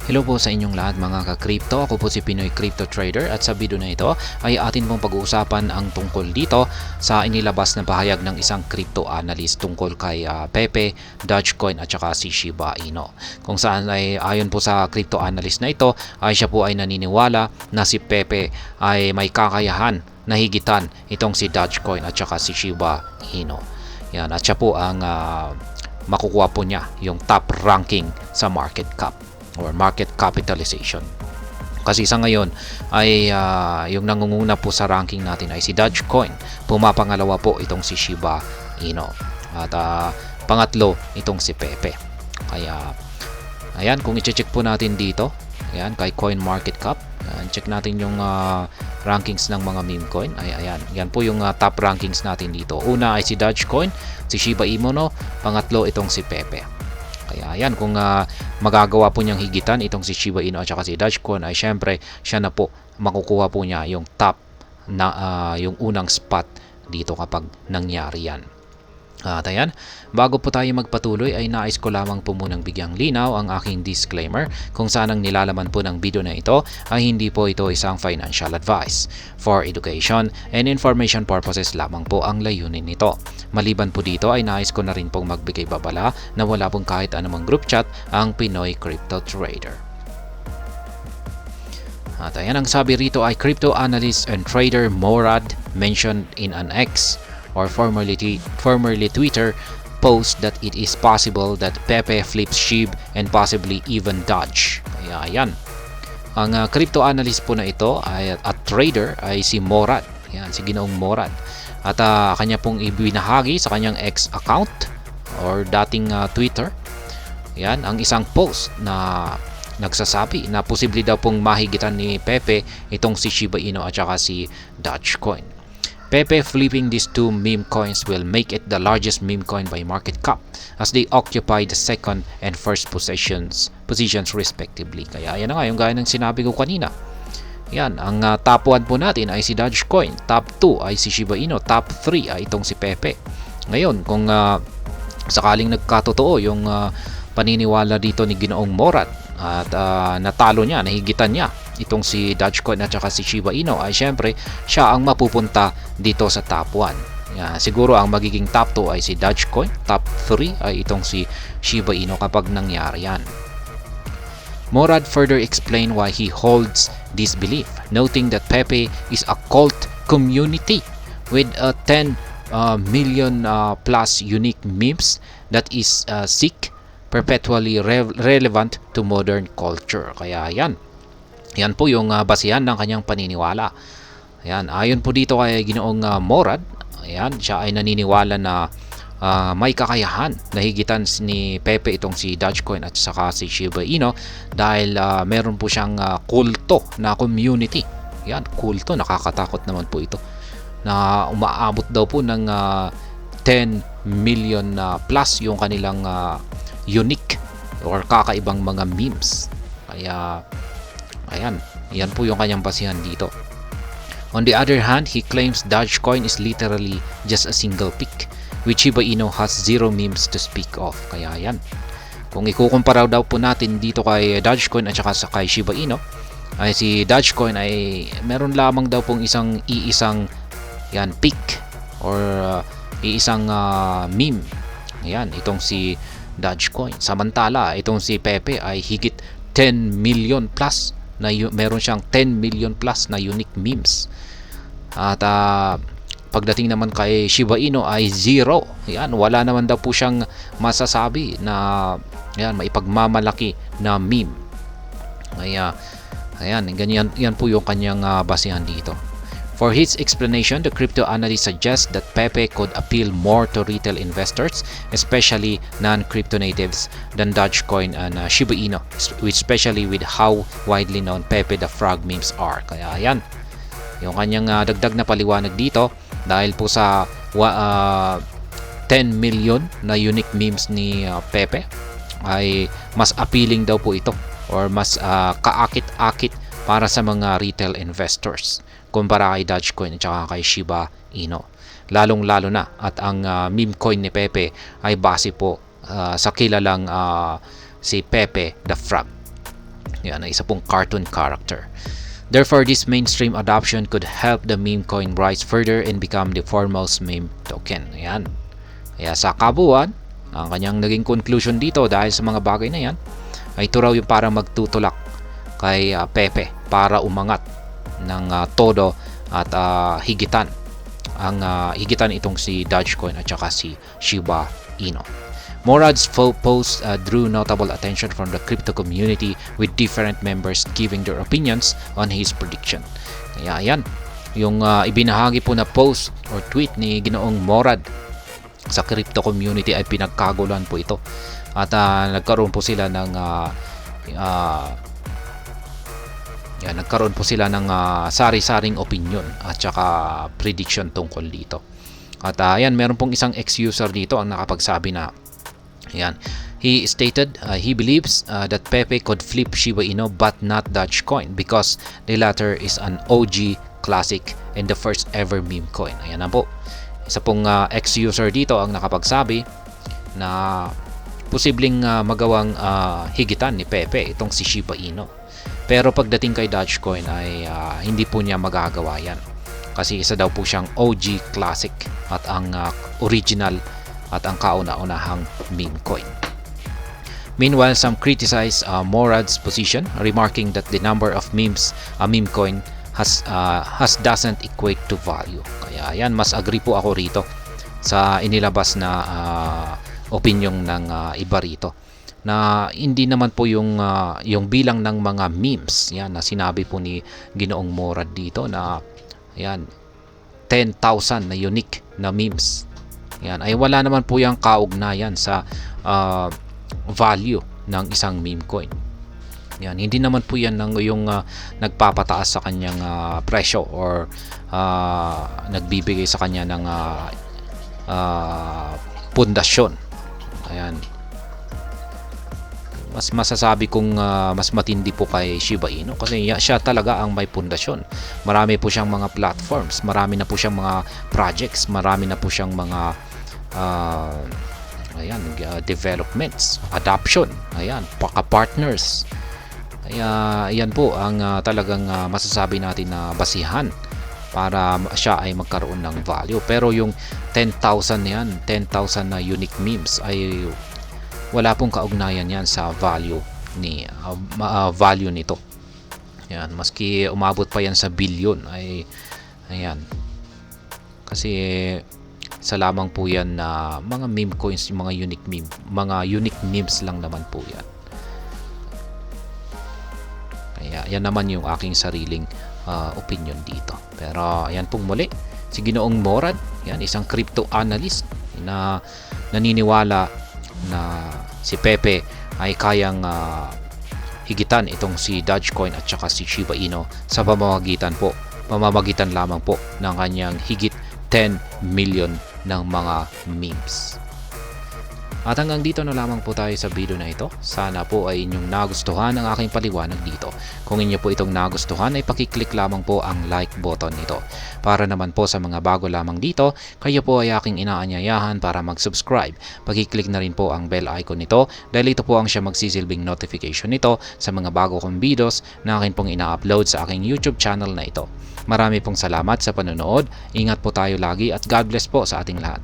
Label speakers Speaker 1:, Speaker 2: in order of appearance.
Speaker 1: Hello po sa inyong lahat mga ka-crypto. Ako po si Pinoy Crypto Trader at sa video na ito ay atin pong pag-uusapan ang tungkol dito sa inilabas na pahayag ng isang crypto analyst tungkol kay Pepe, Dogecoin at saka si Shiba Inu. Kung saan ay ayon po sa crypto analyst na ito ay siya po ay naniniwala na si Pepe ay may kakayahan na higitan itong si Dogecoin at saka si Shiba Inu. Yan, at siya po ang makukuha po niya yung top ranking sa market cap or market capitalization. Kasi sa ngayon ay yung nangunguna po sa ranking natin ay si Dogecoin. Pumapangalawa po itong si Shiba Inu. At pangatlo itong si Pepe. Kaya ayan, kung i-check po natin dito, ayan, kay CoinMarketCap, check natin yung rankings ng mga meme coin. Ayan, yan po yung top rankings natin dito. Una ay si Dogecoin, si Shiba Inu, pangatlo itong si Pepe. Kaya ayan, kung magagawa po niyang higitan itong si Shiba Inu at saka si Dogecoin ay syempre siya na po makukuha po niya yung top na yung unang spot dito kapag nangyari yan. At ayan, bago po tayo magpatuloy ay nais ko lamang po munang bigyang linaw ang aking disclaimer kung saan ang nilalaman po ng video na ito ay hindi po ito isang financial advice. For education and information purposes lamang po ang layunin nito. Maliban po dito ay nais ko na rin pong magbigay babala na wala pong kahit anumang group chat ang Pinoy Crypto Trader. At ayan, ang sabi rito ay crypto analyst and trader Morad mentioned in an X or formerly Twitter post that it is possible that Pepe flips SHIB and possibly even Doge. Kaya ayan, ang crypto analyst po na ito ay at trader ay si Morad. Yan, si Ginoong Morad. At kanya pong ibinahagi sa kanyang X account or dating Twitter. Yan, ang isang post na nagsasabi na posible daw pong mahigitan ni Pepe itong si Shiba Inu at saka si Dogecoin. Pepe flipping these two meme coins will make it the largest meme coin by market cap as they occupy the second and first positions respectively. Kaya ayan na nga yung gaya ng sinabi ko kanina. Yan, ang top 1 po natin ay si Dogecoin, top 2 ay si Shiba Inu, top 3 ay itong si Pepe. Ngayon, kung sakaling nagkatotoo yung paniniwala dito ni Ginoong Morad at natalo niya, nahigitan niya itong si Dogecoin at saka si Shiba Inu ay syempre siya ang mapupunta dito sa top 1. Siguro ang magiging top 2 ay si Dogecoin, top 3 ay itong si Shiba Inu kapag nangyari yan. Morad further explained why he holds this belief, noting that Pepe is a cult community with 10 million plus unique memes that is sick, perpetually relevant to modern culture. Kaya yan po yung basihan ng kanyang paniniwala. Ayan, ayon po dito kay Ginoong Morad, ayan, siya ay naniniwala na may kakayahan na higitan ni Pepe itong si Dogecoin at saka si Shiba Inu dahil meron po siyang kulto na community. Yan, kulto, nakakatakot naman po ito. Na umaabot daw po ng 10 million plus yung kanilang unique or kakaibang mga memes. Kaya ayan, yan po yung kanyang basihan dito. On the other hand, he claims Dogecoin is literally just a single pic, which Shiba Inu has zero memes to speak of. Kaya yan, kung ikukumpara daw po natin dito kay Dogecoin at saka kay Shiba Inu, ay si Dogecoin ay meron lamang daw pong iisang yan pic or iisang meme. Ayan, itong si Dogecoin. Samantala, itong si Pepe ay higit 10 million plus na meron siyang 10 million plus na unique memes. At pagdating naman kay Shiba Inu ay zero. Yan, wala naman daw po siyang masasabi na yan, maipagmamalaki na meme. Kaya ayan, ganyan yan po yung kanyang basihan dito. For his explanation, the crypto analyst suggests that Pepe could appeal more to retail investors, especially non-crypto natives, than Dogecoin and Shiba Inu, especially with how widely known Pepe the Frog memes are. Kaya ayan, yung kanyang dagdag na paliwanag dito dahil po sa 10 million na unique memes ni Pepe ay mas appealing daw po ito or mas kaakit-akit para sa mga retail investors kumpara kay Dogecoin at saka kay Shiba Inu. Lalong-lalo na at ang meme coin ni Pepe ay base po sa kilalang si Pepe the Frog. Yan, isa pong cartoon character. Therefore, this mainstream adoption could help the meme coin rise further and become the foremost meme token. Ayan. Kaya sa kabuuan, ang kanyang naging conclusion dito dahil sa mga bagay na yan, ay ito raw yung parang magtutulak kay Pepe para umangat ng todo at higitan itong si Dogecoin at saka si Shiba Inu. Morad's post drew notable attention from the crypto community with different members giving their opinions on his prediction. Kaya yan, yung ibinahagi po na post or tweet ni Ginoong Morad sa crypto community ay pinagkagulan po ito. At nagkaroon po sila ng sari-saring opinion at saka prediction tungkol dito. At meron pong isang ex-user dito ang nakapagsabi na he stated he believes that Pepe could flip Shiba Inu but not Dogecoin because the latter is an OG classic and the first ever meme coin. Ayan na po. Isa pong ex-user dito ang nakapagsabi na posibleng magawang higitan ni Pepe itong si Shiba Inu. Pero pagdating kay Dogecoin ay hindi po niya magagawa yan. Kasi isa daw po siyang OG classic at ang original at ang kauna-unahang meme coin. Meanwhile, some criticize Morad's position, remarking that the number of memes a meme coin has doesn't equate to value. Kaya yan, mas agree po ako rito sa inilabas na opinion ng iba rito. Na hindi naman po yung bilang ng mga memes yan na sinabi po ni Ginoong Morad dito na yan 10,000 na unique na memes. Yan ay wala naman po yung kaugnayan sa value ng isang meme coin. Yan, hindi naman po yan yung nagpapataas sa kanyang presyo or nagbibigay sa kanya ng pundasyon. Ayan. Mas masasabi kong mas matindi po kay Shiba Inu kasi siya talaga ang may pundasyon. Marami po siyang mga platforms, marami na po siyang mga projects, marami na po siyang mga developments, adoption, partners. Kaya yan po ang talagang masasabi natin na basihan para siya ay magkaroon ng value. Pero yung 10,000 yan, 10,000 na unique memes ay wala pong kaugnayan yan sa value nito. Yan, maski umabot pa yan sa billion ay ayan. Kasi sa lamang po yan na mga meme coins, mga unique memes lang naman po yan. Kaya yan naman yung aking sariling opinion dito. Pero ayan pong muli, si Ginoong Morad, yan, isang crypto analyst na naniniwala na si Pepe ay kayang higitan itong si Dogecoin at saka si Shiba Inu sa pamamagitan lamang po ng kanyang higit 10 million ng mga memes. At hanggang dito na lamang po tayo sa video na ito. Sana po ay inyong nagustuhan ang aking paliwanag dito. Kung inyo po itong nagustuhan ay pakiclick lamang po ang like button nito. Para naman po sa mga bago lamang dito, kayo po ay aking inaanyayahan para mag-subscribe. Pakiclick na rin po ang bell icon nito dahil ito po ang siya magsisilbing notification nito sa mga bago kong videos na akin pong ina-upload sa aking YouTube channel na ito. Marami pong salamat sa panonood. Ingat po tayo lagi at God bless po sa ating lahat.